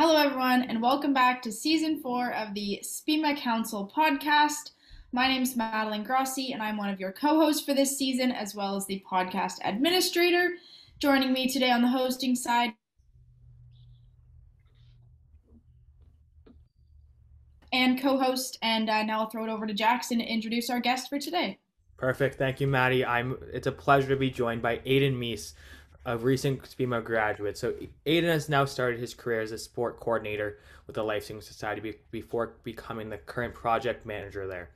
Hello, everyone, and welcome back to season 4 of the SPIMA Council podcast. My name is Madeline Grossi, and I'm one of your co-hosts for this season, as well as the podcast administrator. Joining me today on the hosting side and co-host, and now I'll throw it over to Jackson to introduce our guest for today. Perfect. Thank you, Maddie. It's a pleasure to be joined by Aidan Miess, a recent SPIMA graduate. So Aidan has now started his career as a sport coordinator with the Life Saving Society before becoming the current project manager there.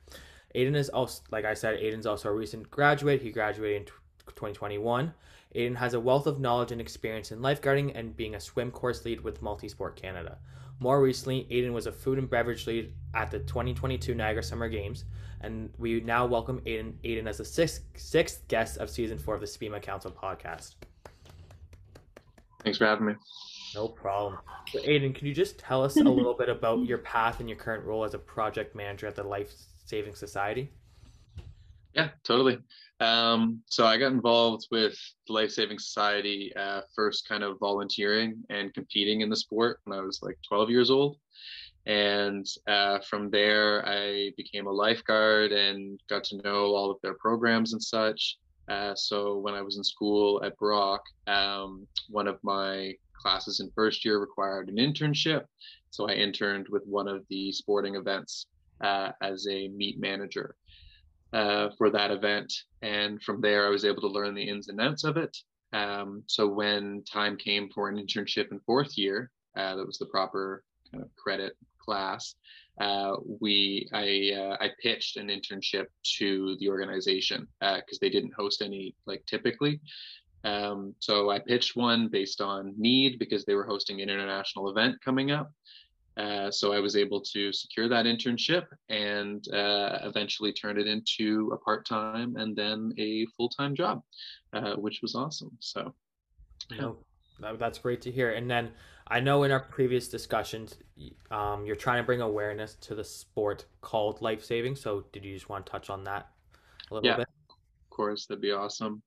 Aidan is also, like I said, Aidan's also a recent graduate. He graduated in 2021. Aidan has a wealth of knowledge and experience in lifeguarding and being a swim course lead with Multisport Canada. More recently, Aidan was a food and beverage lead at the 2022 Niagara Summer Games, and we now welcome Aidan as the sixth guest of season 4 of the SPIMA Council podcast. Thanks for having me. No problem. So Aidan, can you just tell us a little bit about your path and your current role as a project manager at the Life Saving Society? Yeah, totally. So I got involved with the Life Saving Society first kind of volunteering and competing in the sport when I was like 12 years old. And from there, I became a lifeguard and got to know all of their programs and such. So when I was in school at Brock, one of my classes in first year required an internship. So I interned with one of the sporting events as a meet manager for that event. And from there, I was able to learn the ins and outs of it. So when time came for an internship in fourth year, that was the proper kind of credit class, I pitched an internship to the organization because they didn't host any like typically. So I pitched one based on need because they were hosting an international event coming up. So I was able to secure that internship and eventually turn it into a part-time and then a full-time job, which was awesome. So yeah. That's great to hear. And then I know in our previous discussions, you're trying to bring awareness to the sport called life saving. So did you just want to touch on that a little bit? Of course, that'd be awesome.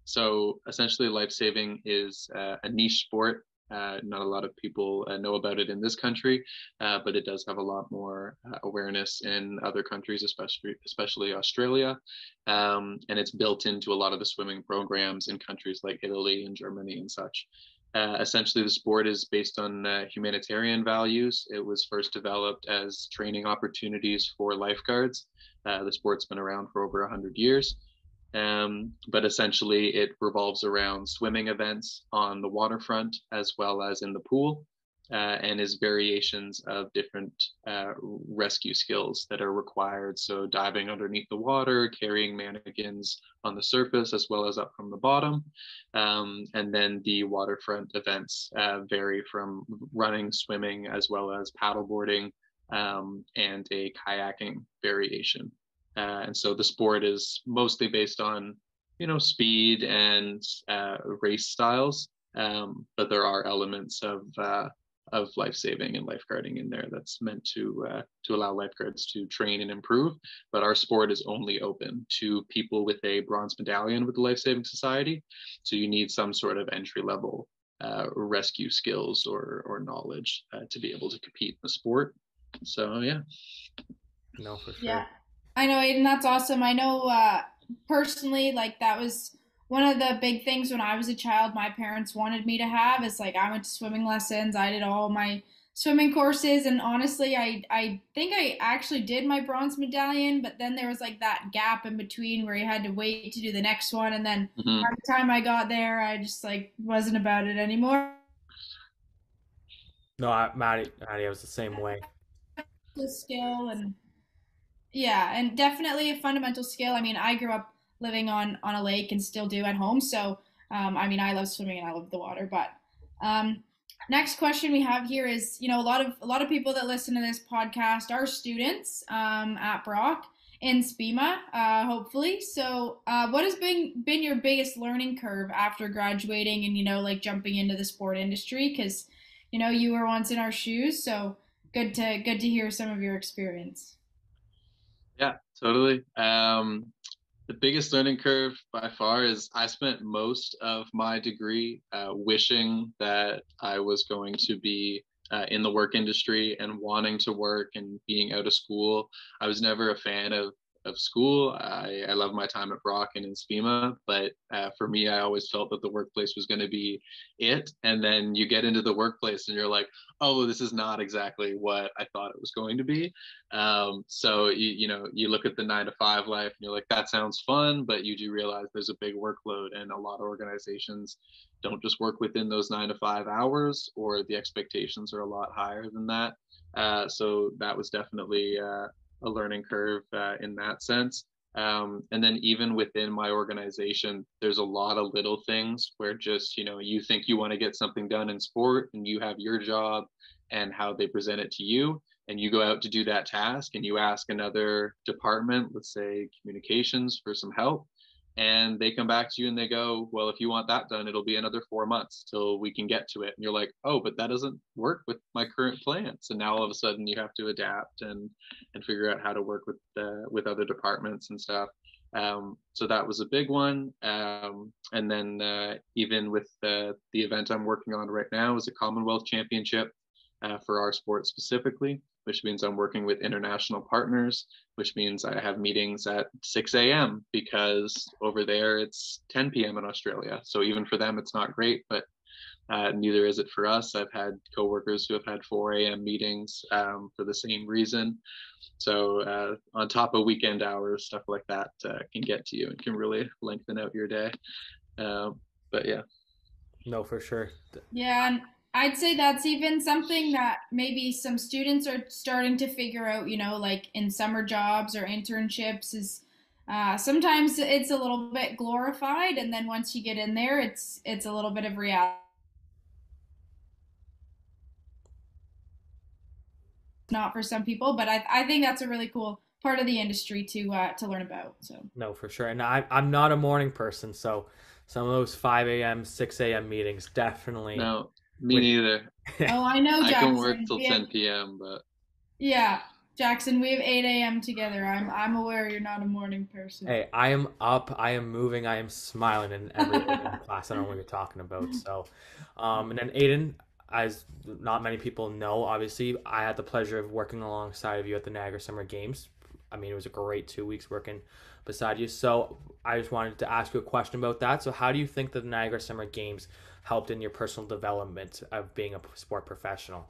So essentially life saving is a niche sport. Not a lot of people know about it in this country, but it does have a lot more awareness in other countries, especially Australia. And it's built into a lot of the swimming programs in countries like Italy and Germany and such. Essentially, the sport is based on humanitarian values. It was first developed as training opportunities for lifeguards. The sport's been around for over 100 years. But essentially it revolves around swimming events on the waterfront as well as in the pool, and is variations of different rescue skills that are required. So diving underneath the water, carrying mannequins on the surface as well as up from the bottom. And then the waterfront events vary from running, swimming, as well as paddleboarding, and a kayaking variation. And so the sport is mostly based on, speed and race styles, but there are elements of life saving and lifeguarding in there that's meant to allow lifeguards to train and improve. But our sport is only open to people with a bronze medallion with the Life Saving Society. So you need some sort of entry level rescue skills or knowledge to be able to compete in the sport. So yeah. No, for sure. Yeah, I know, Aidan, that's awesome. I know personally, like that was one of the big things when I was a child my parents wanted me to have is like I went to swimming lessons. I did all my swimming courses, and honestly, I think I actually did my bronze medallion, but then there was like that gap in between where you had to wait to do the next one, and then by the time I got there, I just like wasn't about it anymore. No, Maddie, I was the same way. The skill and yeah, and definitely a fundamental skill. I mean, I grew up living on a lake and still do at home. So, I mean, I love swimming and I love the water. But next question we have here is, a lot of people that listen to this podcast are students at Brock in SPIMA, hopefully. So, what has been your biggest learning curve after graduating and like jumping into the sport industry? Because you were once in our shoes, so good to hear some of your experience. Yeah, totally. The biggest learning curve by far is I spent most of my degree wishing that I was going to be in the work industry and wanting to work and being out of school. I was never a fan of school. I love my time at Brock and in SPIMA, but for me, I always felt that the workplace was going to be it. And then you get into the workplace and you're like, oh, this is not exactly what I thought it was going to be. So you know, you look at the 9 to 5 life and you're like, that sounds fun, but you do realize there's a big workload, and a lot of organizations don't just work within those 9 to 5 hours, or the expectations are a lot higher than that. So that was definitely a learning curve in that sense. And then even within my organization, there's a lot of little things where just, you know, you think you want to get something done in sport and you have your job and how they present it to you. And you go out to do that task and you ask another department, let's say communications, for some help, and they come back to you and they go, well, if you want that done, it'll be another 4 months till we can get to it. And you're like, oh, but that doesn't work with my current plan. So now all of a sudden you have to adapt and figure out how to work with other departments and stuff. So that was a big one. And then even with the event I'm working on right now is a Commonwealth Championship for our sport specifically, which means I'm working with international partners, which means I have meetings at 6 a.m. because over there it's 10 p.m. in Australia. So even for them, it's not great, but neither is it for us. I've had coworkers who have had 4 a.m. meetings for the same reason. So on top of weekend hours, stuff like that can get to you and can really lengthen out your day. But yeah. No, for sure. Yeah, and I'd say that's even something that maybe some students are starting to figure out, you know, like in summer jobs or internships is sometimes it's a little bit glorified, and then once you get in there, it's a little bit of reality. Not for some people, but I think that's a really cool part of the industry to learn about. So No, for sure. And I'm not a morning person, so some of those 5 a.m., 6 a.m. meetings definitely No, me would. neither. oh, I know, I can work Jackson. till We have 10 p.m., but yeah, Jackson. We have 8 a.m. together. I'm aware you're not a morning person. Hey, I am up, I am moving, I am smiling in every class. I don't know what you're talking about. So, and then Aiden, as not many people know, obviously, I had the pleasure of working alongside of you at the Niagara Summer Games. I mean, it was a great 2 weeks working beside you. So, I just wanted to ask you a question about that. So, how do you think the Niagara Summer Games helped in your personal development of being a sport professional?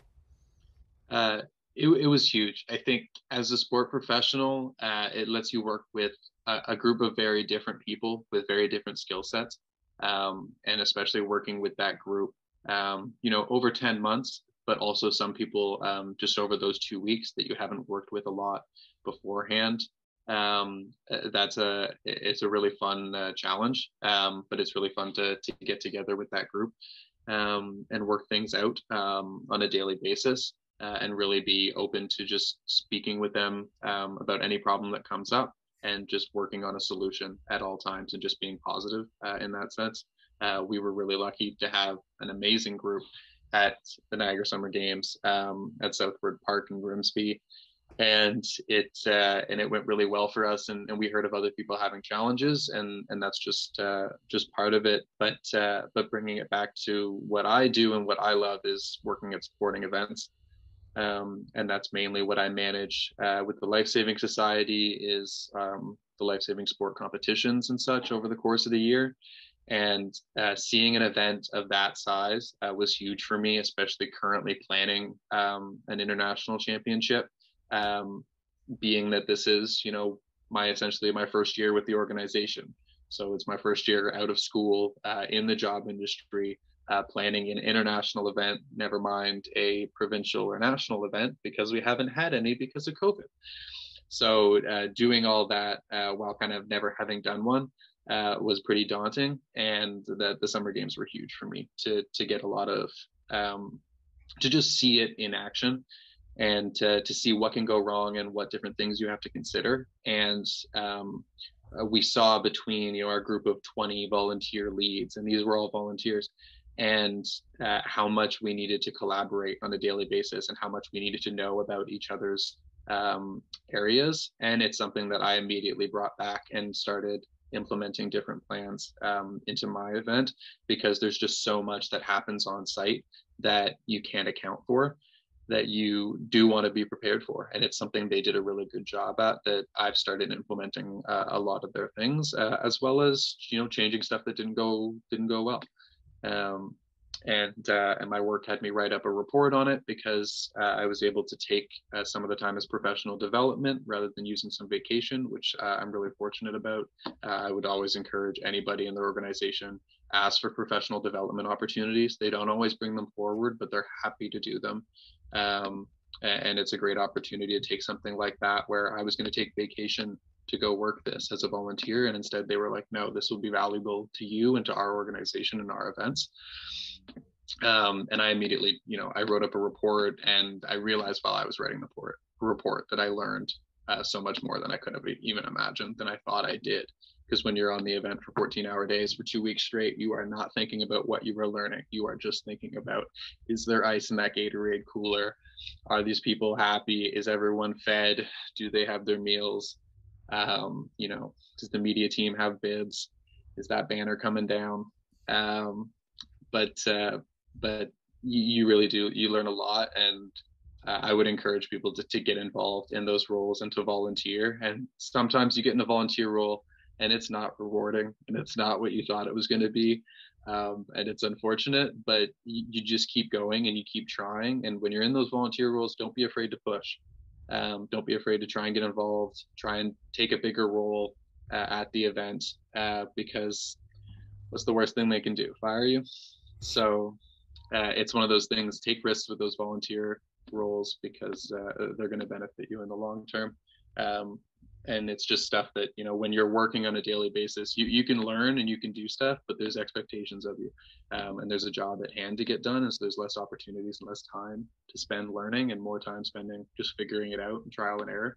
uh, it was huge. I think as a sport professional, it lets you work with a group of very different people with very different skill sets, and especially working with that group, you know, over 10 months, but also some people just over those 2 weeks that you haven't worked with a lot beforehand. It's a really fun challenge, but it's really fun to get together with that group and work things out on a daily basis, and really be open to just speaking with them about any problem that comes up and just working on a solution at all times and just being positive in that sense. We were really lucky to have an amazing group at the Niagara Summer Games at Southward Park in Grimsby, and it went really well for us, and we heard of other people having challenges, and that's just part of it, but bringing it back to what I do and what I love is working at sporting events, and that's mainly what I manage with the Life Saving Society is the life saving sport competitions and such over the course of the year. And seeing an event of that size was huge for me, especially currently planning an international championship, um, being that this is, you know, my essentially my first year with the organization. So it's my first year out of school in the job industry, planning an international event, never mind a provincial or national event, because we haven't had any because of COVID. So doing all that while kind of never having done one was pretty daunting, and the summer games were huge for me to get a lot of to just see it in action and to see what can go wrong and what different things you have to consider. And we saw between, you know, our group of 20 volunteer leads, and these were all volunteers, and how much we needed to collaborate on a daily basis and how much we needed to know about each other's areas. And it's something that I immediately brought back and started implementing different plans into my event, because there's just so much that happens on site that you can't account for, that you do want to be prepared for. And it's something they did a really good job at, that I've started implementing a lot of their things, as well as, changing stuff that didn't go well. Um, and my work had me write up a report on it, because I was able to take some of the time as professional development rather than using some vacation, which I'm really fortunate about. I would always encourage anybody in their organization, ask for professional development opportunities. They don't always bring them forward, but they're happy to do them. Um, and it's a great opportunity to take something like that, where I was going to take vacation to go work this as a volunteer, and instead they were like, no, this will be valuable to you and to our organization and our events. And I immediately, I wrote up a report, and I realized while I was writing the report that I learned so much more than I could have even imagined, than I thought I did. Because when you're on the event for 14-hour days for 2 weeks straight, you are not thinking about what you were learning. You are just thinking about, is there ice in that Gatorade cooler? Are these people happy? Is everyone fed? Do they have their meals? Does the media team have bibs? Is that banner coming down? But you really do, you learn a lot. And I would encourage people to get involved in those roles and to volunteer. And sometimes you get in a volunteer role and it's not rewarding, and it's not what you thought it was going to be. And it's unfortunate, but you just keep going and you keep trying. And when you're in those volunteer roles, don't be afraid to push. Don't be afraid to try and get involved, try and take a bigger role at the event, because what's the worst thing they can do? Fire you? So it's one of those things. Take risks with those volunteer roles, because they're going to benefit you in the long term. And it's just stuff that, when you're working on a daily basis, you can learn and you can do stuff, but there's expectations of you, and there's a job at hand to get done. And so there's less opportunities and less time to spend learning, and more time spending just figuring it out and trial and error.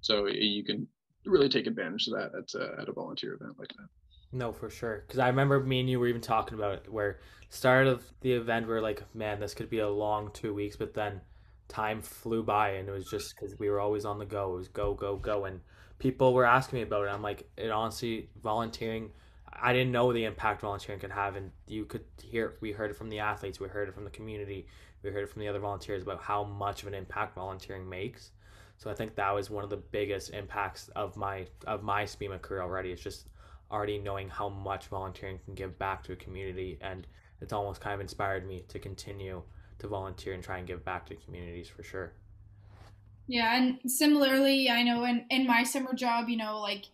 So you can really take advantage of that at a volunteer event like that. No, for sure. Because I remember me and you were even talking about it, where start of the event we are like, man, this could be a long 2 weeks, but then time flew by, and it was just because we were always on the go. It was go, go, go, and people were asking me about it. I'm like, it honestly, volunteering, I didn't know the impact volunteering could have, and you could hear. We heard it from the athletes, we heard it from the community, we heard it from the other volunteers about how much of an impact volunteering makes. So I think that was one of the biggest impacts of my SPEMA career already. It's just already knowing how much volunteering can give back to a community, and it's almost kind of inspired me to continue to volunteer and try and give back to communities for sure. Yeah, and similarly, I know in my summer job, like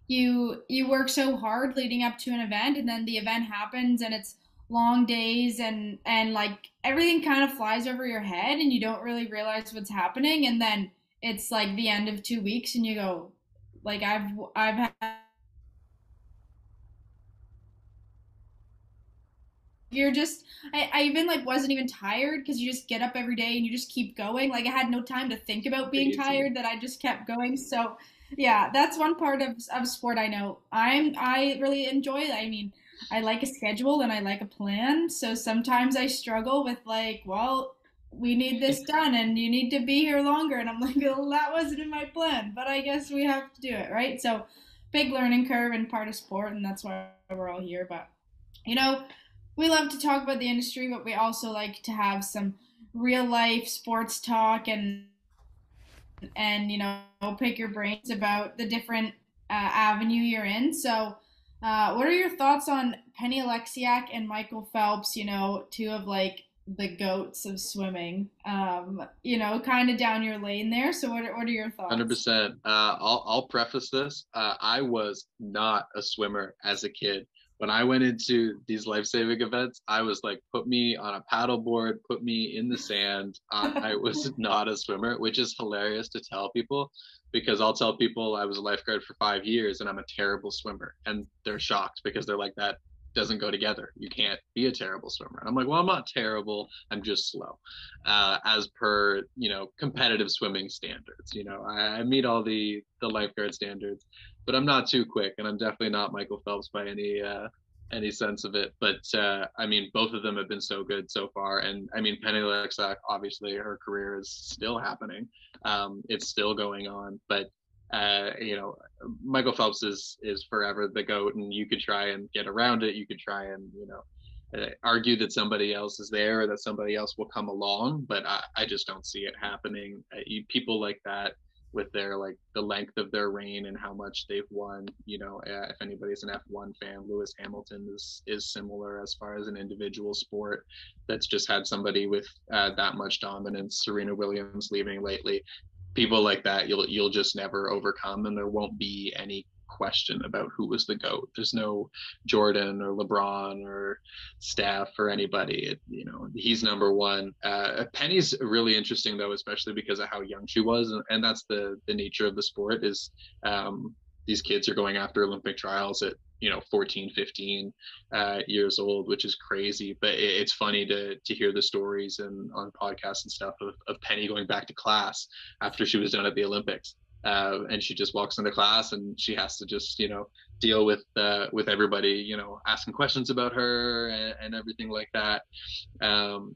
you work so hard leading up to an event, and then the event happens and it's long days, and like everything kind of flies over your head and you don't really realize what's happening, and then it's like the end of 2 weeks and you go, like I've had, you're just, I even like wasn't even tired because you just get up every day and you just keep going. Like I had no time to think about being Crazy. tired, that I just kept going. So yeah, that's one part of sport I know I really enjoy. I mean, I like a schedule and I like a plan. So sometimes I struggle with like, well, we need this done and you need to be here longer, and I'm like, well, that wasn't in my plan, but I guess we have to do it, right? So big learning curve and part of sport, and that's why we're all here. But you know, we love to talk about the industry, but we also like to have some real life sports talk, and pick your brains about the different avenue you're in. So, what are your thoughts on Penny Alexiak and Michael Phelps? Two of like the goats of swimming. Kind of down your lane there. So, what are your thoughts? 100%. I'll preface this. I was not a swimmer as a kid. When I went into these life-saving events, I was like, put me on a paddleboard, put me in the sand. I was not a swimmer, which is hilarious to tell people, because I'll tell people I was a lifeguard for 5 years and I'm a terrible swimmer, and they're shocked because they're like, that doesn't go together. You can't be a terrible swimmer. And I'm like, well, I'm not terrible. I'm just slow, as per competitive swimming standards. I meet all the lifeguard standards, but I'm not too quick, and I'm definitely not Michael Phelps by any sense of it. But I mean, both of them have been so good so far, and I mean, Penny Alexa, obviously, her career is still happening. It's still going on, but uh, you know, Michael Phelps is forever the goat, and you could try and get around it. You could try and argue that somebody else is there or that somebody else will come along, but I just don't see it happening. People like that with their like the length of their reign and how much they've won. If anybody's an F1 fan, Lewis Hamilton is similar as far as an individual sport that's just had somebody with that much dominance. Serena Williams leaving lately. People like that you'll just never overcome, and there won't be any question about who was the GOAT. There's no Jordan or LeBron or Steph or anybody. He's number one. Penny's really interesting though, especially because of how young she was, and that's the nature of the sport is these kids are going after Olympic trials at 14, 15 years old, which is crazy. But it's funny to hear the stories and on podcasts and stuff of Penny going back to class after she was done at the Olympics. And she just walks into class and she has to just deal with everybody asking questions about her and everything like that.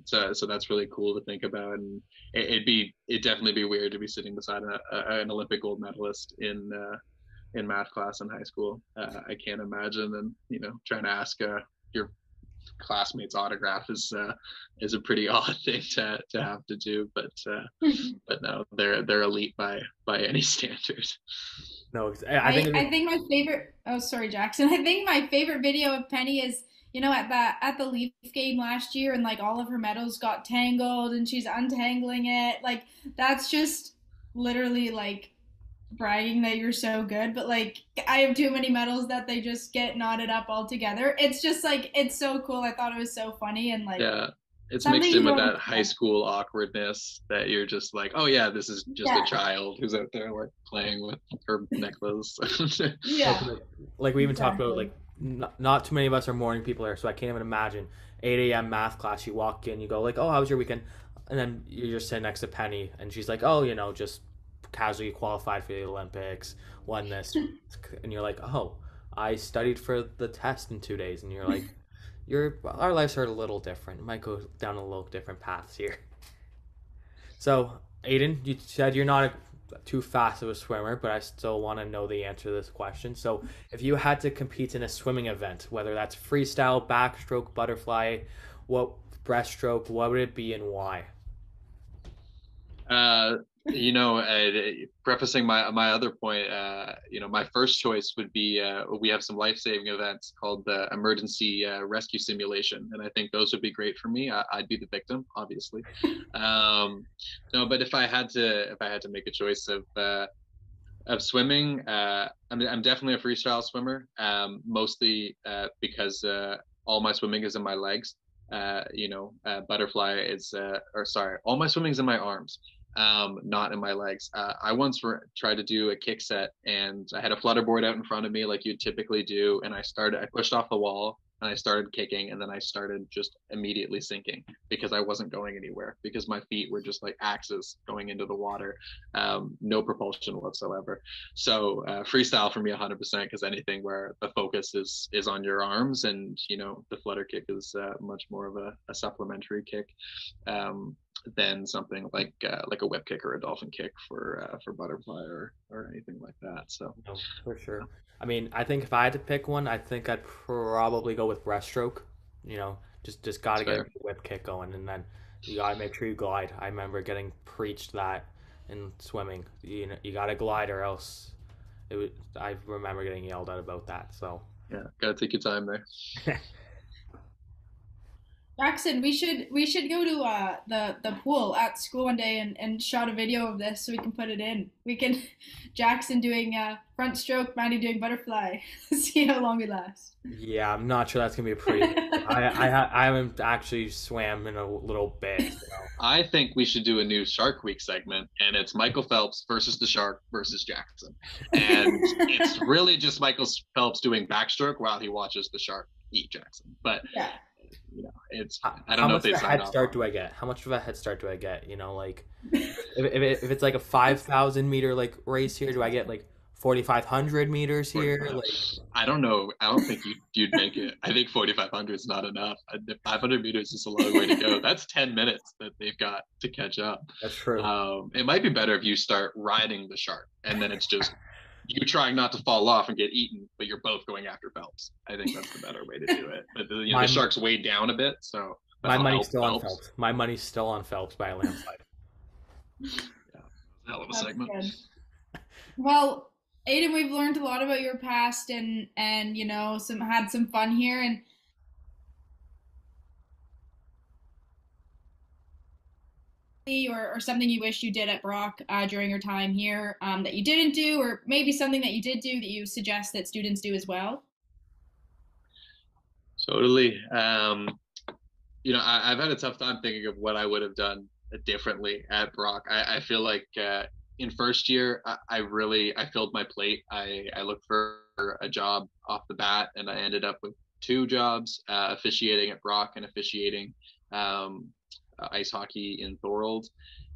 So that's really cool to think about, and it'd definitely be weird to be sitting beside an Olympic gold medalist in math class in high school. I can't imagine, and trying to ask your classmate's autograph is a pretty odd thing to have to do, but no, they're elite by any standard. No, I think my favorite. Oh, sorry, Jackson. I think my favorite video of Penny is at the Leaf game last year, and like all of her medals got tangled, and she's untangling it. Like that's just literally like bragging that you're so good, but like I have too many medals that they just get knotted up all together. It's just like it's so cool. I thought it was so funny, and like yeah, it's mixed in with that high school awkwardness that you're just like, oh yeah, this is just a child who's out there like playing with her necklace. Yeah, like we even talked about, like not too many of us are morning people here, so I can't even imagine 8 a.m. math class. You walk in, you go like, oh, how was your weekend? And then you're just sitting next to Penny, and she's like, oh, just casually qualified for the Olympics, won this, and you're like, oh, I studied for the test in 2 days, and you're like, our lives are a little different. It might go down a little different paths here. So, Aidan, you said you're not too fast of a swimmer, but I still want to know the answer to this question. So, if you had to compete in a swimming event, whether that's freestyle, backstroke, butterfly, breaststroke, what would it be and why? Prefacing my other point, my first choice would be we have some life-saving events called the emergency rescue simulation, and I think those would be great for me. I'd be the victim, obviously. No, but if I had to make a choice of swimming, I'm definitely a freestyle swimmer, mostly because all my swimming is in my legs. Butterfly is, all my swimming is in my arms. Not in my legs. I once tried to do a kick set, and I had a flutterboard out in front of me like you typically do, and I pushed off the wall and I started kicking, and then I started just immediately sinking because I wasn't going anywhere, because my feet were just like axes going into the water, no propulsion whatsoever. So freestyle for me 100%, because anything where the focus is on your arms, and the flutter kick is much more of a supplementary kick than something like a whip kick or a dolphin kick for butterfly or anything like that. So no, for sure. I mean, I think if I had to pick one, I think I'd probably go with breaststroke. Just gotta get the whip kick going, and then you gotta make sure you glide. I remember getting preached that in swimming. You gotta glide, or else I remember getting yelled at about that. So yeah, gotta take your time there. Jackson, we should go to the pool at school one day and shot a video of this so we can put it in. We can Jackson doing front stroke, Maddie doing butterfly. See how long it lasts. Yeah, I'm not sure that's gonna be a pretty. I haven't actually swam in a little bit. So. I think we should do a new Shark Week segment, and it's Michael Phelps versus the shark versus Jackson, and it's really just Michael Phelps doing backstroke while he watches the shark eat Jackson. But yeah. It's I don't know if they sign off. How much of a head start do I get? How much of a head start do I get? Like, if it's like a 5,000 meter like race here, do I get like 4,500 meters here? Like, I don't know. I don't think you'd make it. I think 4,500 is not enough. 500 meters is a long way to go. That's 10 minutes that they've got to catch up. That's true. It might be better if you start riding the shark, and then it's just you trying not to fall off and get eaten, but you're both going after Phelps. I think that's the better way to do it. But the My shark's weighed down a bit, so my that'll money's help still on Phelps. Phelps. My money's still on Phelps by a landslide. Yeah, hell of a That's segment. good. Well, Aiden, we've learned a lot about your past and some had some fun here and or something you wish you did at Brock during your time here that you didn't do, or maybe something that you did do that you suggest that students do as well. Totally. I've had a tough time thinking of what I would have done differently at Brock. I feel like in first year, I filled my plate. I looked for a job off the bat, and I ended up with two jobs, officiating at Brock and officiating um, ice hockey in Thorold.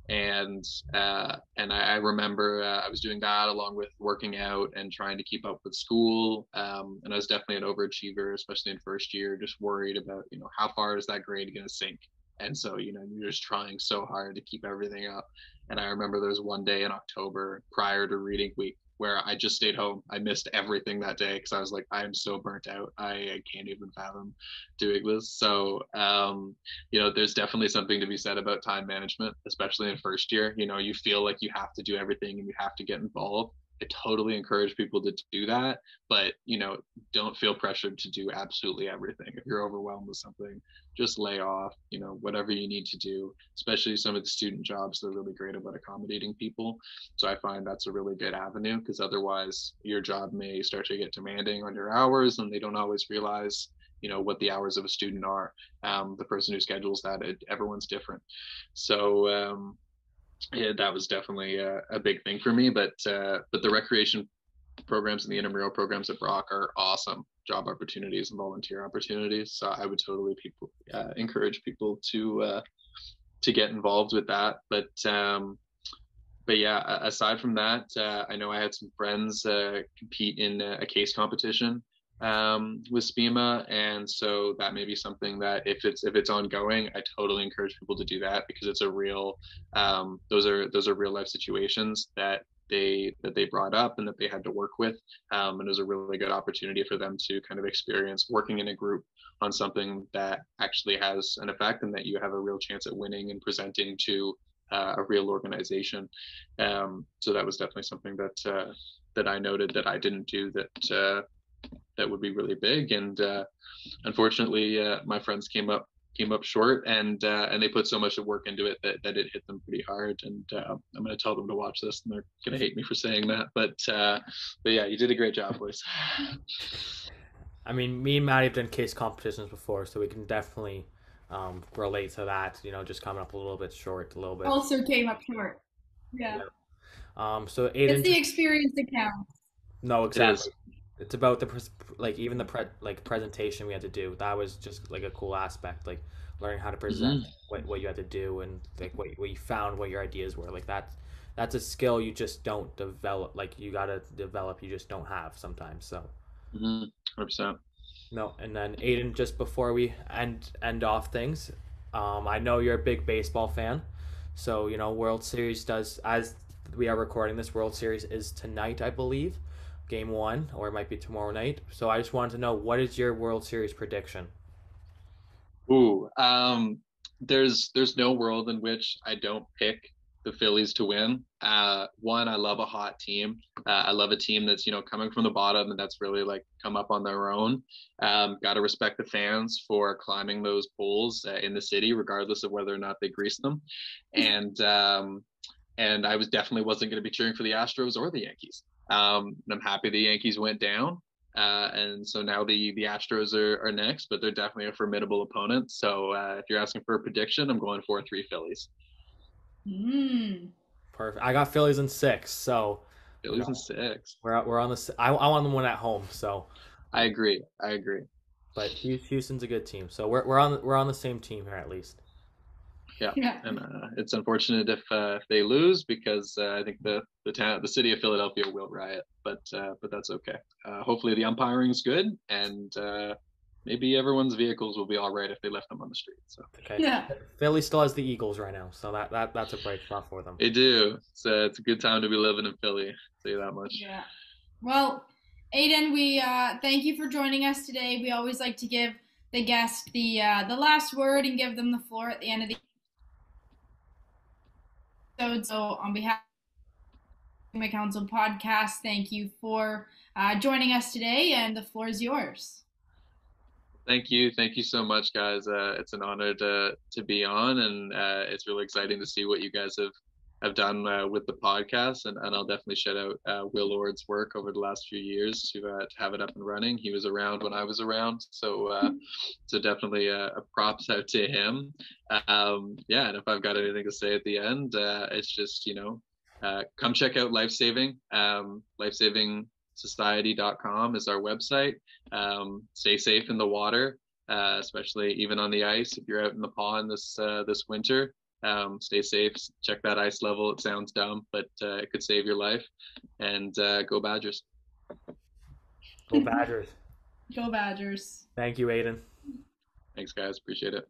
And I remember I was doing that along with working out and trying to keep up with school. And I was definitely an overachiever, especially in first year, just worried about how far is that grade going to sink. And so you're just trying so hard to keep everything up. And I remember there was one day in October prior to reading week where I just stayed home. I missed everything that day because I was like, I am so burnt out. I can't even fathom doing this. So there's definitely something to be said about time management, especially in first year. You feel like you have to do everything and you have to get involved. I totally encourage people to do that, but don't feel pressured to do absolutely everything. If you're overwhelmed with something, just lay off, whatever you need to do, especially some of the student jobs. They're really great about accommodating people. So I find that's a really good avenue, because otherwise your job may start to get demanding on your hours and they don't always realize what the hours of a student are. The person who schedules that, everyone's different. So yeah, that was definitely a big thing for me. But the recreation programs and the intramural programs at Brock are awesome job opportunities and volunteer opportunities. So I would totally encourage people to get involved with that. But yeah, aside from that, I know I had some friends compete in a case competition with SPIMA, and so that may be something that if it's ongoing, I totally encourage people to do that, because it's a real those are real life situations that they brought up and that they had to work with, and it was a really good opportunity for them to kind of experience working in a group on something that actually has an effect and that you have a real chance at winning and presenting to a real organization. So that was definitely something that I noted that I didn't do that would be really big. And unfortunately, my friends came up short, and they put so much work into it that it hit them pretty hard. And I'm going to tell them to watch this, and they're going to hate me for saying that. But yeah, you did a great job, boys. I mean, me and Maddie have done case competitions before, so we can definitely relate to that. Just coming up a little bit short, a little bit. Also came up short. Yeah. Yeah. So It's Aiden, the experience that counts. no, It is. exactly. It's about even the presentation we had to do. That was just like a cool aspect, like learning how to present Mm-hmm. what you had to do, and like what you found, what your ideas were. Like that's a skill you just don't develop. Like you gotta develop, you just don't have sometimes. So Mm-hmm. 100%. no, and then Aiden, just before we end off things, I know you're a big baseball fan, so World Series does, as we are recording this, World Series is tonight, I believe, game one, or it might be tomorrow night. So I just wanted to know, what is your World Series prediction? Ooh, there's no world in which I don't pick the Phillies to win. One, I love a hot team. I love a team that's coming from the bottom and that's really like come up on their own. Got to respect the fans for climbing those poles in the city, regardless of whether or not they grease them. And I definitely wasn't going to be cheering for the Astros or the Yankees. And I'm happy the Yankees went down. And so now the Astros are next, but they're definitely a formidable opponent. So if you're asking for a prediction, I'm going 4-3 Phillies. Mm. Perfect. I got Phillies in six, so Phillies in 6. we're on the. I want them to win at home, so. I agree. I agree. But Houston's a good team, so we're on the same team here at least. Yeah, Yeah. and it's unfortunate if they lose, because I think the city of Philadelphia will riot, but that's okay. Hopefully the umpiring is good, and maybe everyone's vehicles will be all right if they left them on the street. So Okay. Yeah. Philly still has the Eagles right now, so that's a bright spot for them. they do. It's a good time to be living in Philly. I'll tell you that much. Yeah. Well, Aidan, we thank you for joining us today. We always like to give the guest the last word and give them the floor at the end of the episode. So, on behalf of my council podcast, thank you for joining us today, and the floor is yours. Thank you so much, guys. It's an honor to be on, and it's really exciting to see what you guys have done with the podcast. And I'll definitely shout out Will Lord's work over the last few years to have it up and running. He was around when I was around, so definitely a props out to him. Yeah, and if I've got anything to say at the end, it's just come check out Life Saving. Lifesavingsociety.com is our website. Stay safe in the water, especially even on the ice. If you're out in the pond this winter, stay safe. Check that ice level. It sounds dumb, but it could save your life. And go Badgers. Go Badgers. Go Badgers. Thank you, Aidan. Thanks, guys. Appreciate it.